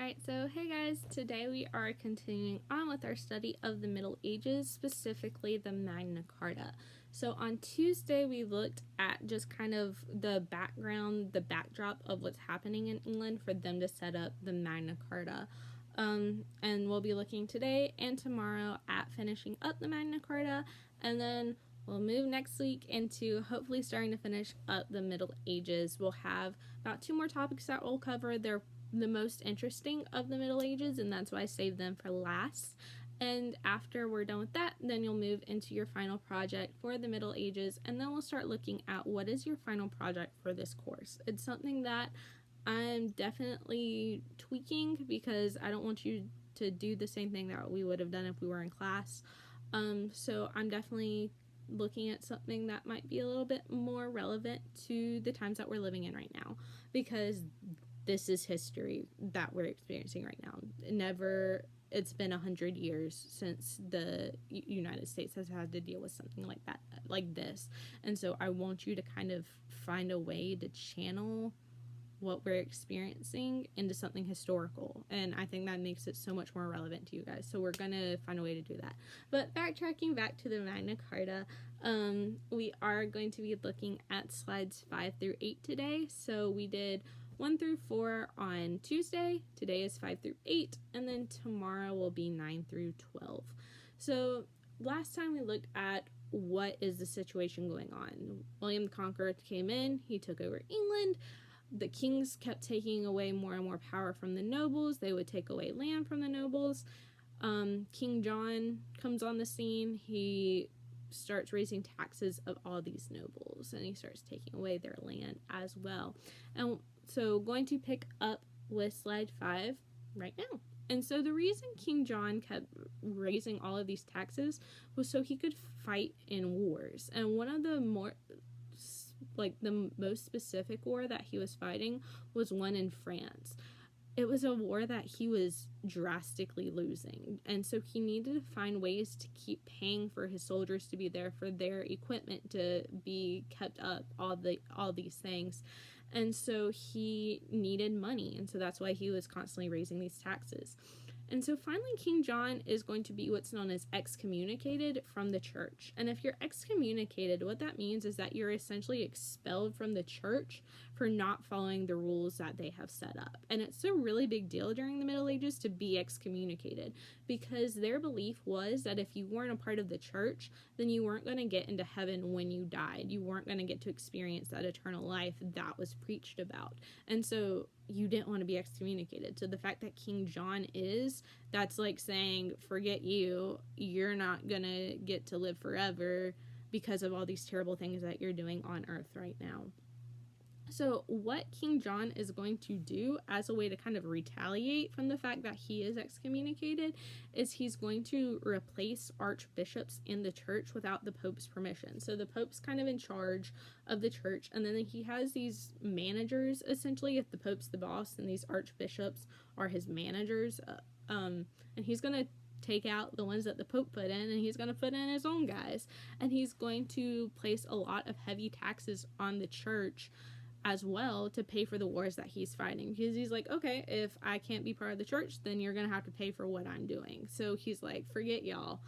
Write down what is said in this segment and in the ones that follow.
Alright, so hey guys, today we are continuing on with our study of the Middle Ages, specifically the Magna Carta. So on Tuesday we looked at just kind of the background, the backdrop of what's happening in England for them to set up the Magna Carta. And we'll be looking today and tomorrow at finishing up the Magna Carta, and then we'll move next week into hopefully starting to finish up the Middle Ages. We'll have about 2 more topics that we'll cover. They're the most interesting of the Middle Ages, and that's why I saved them for last. And after we're done with that, then you'll move into your final project for the Middle Ages, and then we'll start looking at what is your final project for this course. It's something that I'm definitely tweaking because I don't want you to do the same thing that we would have done if we were in class. So I'm definitely looking at something that might be a little bit more relevant to the times that we're living in right now, because this is history that we're experiencing right now. It's been 100 years since the United States has had to deal with something like that, like this. And so I want you to kind of find a way to channel what we're experiencing into something historical, and I think that makes it so much more relevant to you guys. So we're gonna find a way to do that. But backtracking back to the Magna Carta, we are going to be looking at slides 5 through 8 today. So we did 1 through 4 on Tuesday, today is 5 through 8, and then tomorrow will be 9 through 12. So last time we looked at what is the situation going on. William the Conqueror came in, he took over England. The kings kept taking away more and more power from the nobles. They would take away land from the nobles. King John comes on the scene. He starts raising taxes of all these nobles, and he starts taking away their land as well. And so going to pick up with slide 5 right now. And so the reason King John kept raising all of these taxes was so he could fight in wars. And one of the most specific war that he was fighting was one in France. It was a war that he was drastically losing, and so he needed to find ways to keep paying for his soldiers to be there, for their equipment to be kept up, all these things. And so he needed money, and so that's why he was constantly raising these taxes. And so finally King John is going to be what's known as excommunicated from the church. And if you're excommunicated, what that means is that you're essentially expelled from the church for not following the rules that they have set up. And it's a really big deal during the Middle Ages to be excommunicated, because their belief was that if you weren't a part of the church, then you weren't going to get into heaven when you died. You weren't going to get to experience that eternal life that was preached about. And so you didn't want to be excommunicated. So the fact that King John that's like saying, forget you, you're not gonna get to live forever because of all these terrible things that you're doing on earth right now. So what King John is going to do as a way to kind of retaliate from the fact that he is excommunicated is he's going to replace archbishops in the church without the Pope's permission. So the Pope's kind of in charge of the church, and then he has these managers, essentially, if the Pope's the boss, and these archbishops are his managers, and he's going to take out the ones that the Pope put in, and he's going to put in his own guys, and he's going to place a lot of heavy taxes on the church as well to pay for the wars that he's fighting, because he's like, okay, if I can't be part of the church, then you're gonna have to pay for what I'm doing. So he's like, forget y'all.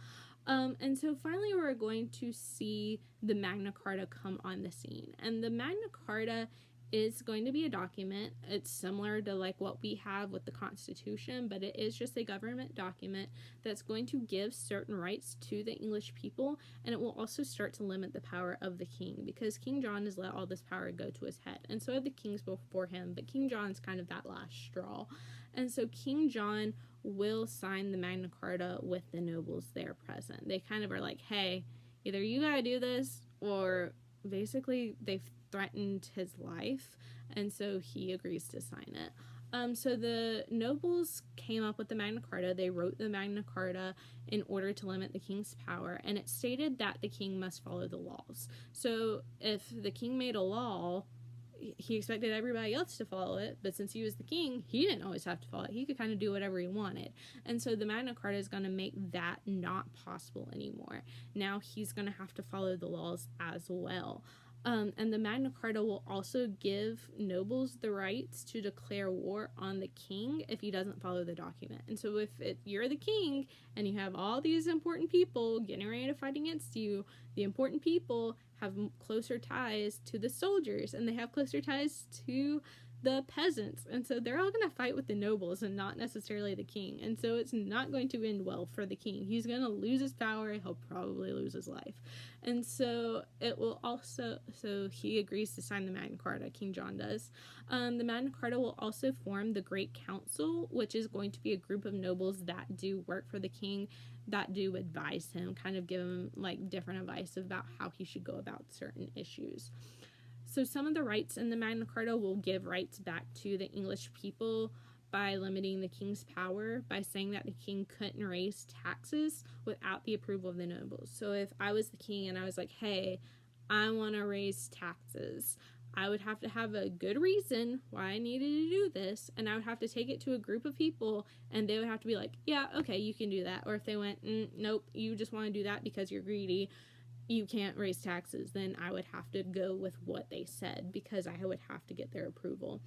And so finally we're going to see the Magna Carta come on the scene, and the Magna Carta is going to be a document. It's similar to like what we have with the Constitution, but it is just a government document that's going to give certain rights to the English people, and it will also start to limit the power of the king, because King John has let all this power go to his head, and so have the kings before him, but King John's kind of that last straw. And so King John will sign the Magna Carta with the nobles there present. They kind of are like, hey, either you gotta do this, or basically they've threatened his life, and so he agrees to sign it. So the nobles came up with the Magna Carta. They wrote the Magna Carta in order to limit the king's power, and it stated that the king must follow the laws. So if the king made a law, he expected everybody else to follow it, but since he was the king, he didn't always have to follow it. He could kind of do whatever he wanted. And so the Magna Carta is going to make that not possible anymore. Now he's going to have to follow the laws as well. And the Magna Carta will also give nobles the rights to declare war on the king if he doesn't follow the document. And so you're the king and you have all these important people getting ready to fight against you, the important people have closer ties to the soldiers and they have closer ties to the peasants, and so they're all going to fight with the nobles and not necessarily the king, and so it's not going to end well for the king. He's going to lose his power, he'll probably lose his life, and so it will also, so he agrees to sign the Magna Carta, King John does. The Magna Carta will also form the Great Council, which is going to be a group of nobles that do work for the king, that do advise him, kind of give him like different advice about how he should go about certain issues. So some of the rights in the Magna Carta will give rights back to the English people by limiting the king's power, by saying that the king couldn't raise taxes without the approval of the nobles. So if I was the king and I was like, hey, I want to raise taxes, I would have to have a good reason why I needed to do this, and I would have to take it to a group of people, and they would have to be like, yeah, okay, you can do that. Or if they went, nope, you just want to do that because you're greedy, you can't raise taxes, then I would have to go with what they said because I would have to get their approval.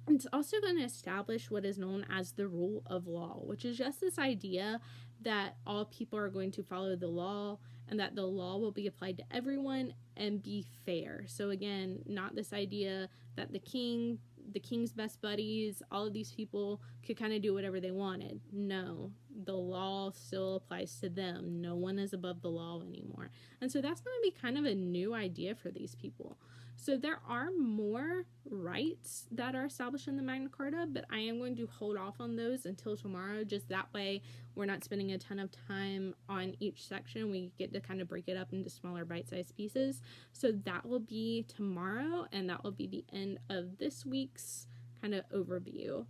It's also going to establish what is known as the rule of law, which is just this idea that all people are going to follow the law and that the law will be applied to everyone and be fair. So again, not this idea that the king's best buddies, all of these people could kind of do whatever they wanted. No, the law still applies to them. No one is above the law anymore. And so that's going to be kind of a new idea for these people. So there are more rights that are established in the Magna Carta, but I am going to hold off on those until tomorrow. Just that way we're not spending a ton of time on each section. We get to kind of break it up into smaller bite-sized pieces. So that will be tomorrow, and that will be the end of this week's kind of overview.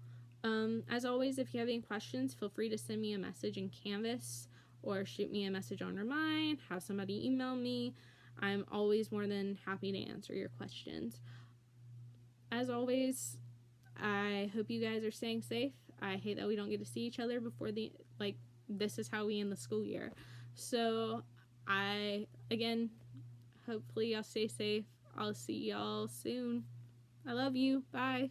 As always, if you have any questions, feel free to send me a message in Canvas or shoot me a message on Remind, have somebody email me. I'm always more than happy to answer your questions. As always, I hope you guys are staying safe. I hate that we don't get to see each other before this is how we end the school year. So hopefully y'all stay safe. I'll see y'all soon. I love you. Bye.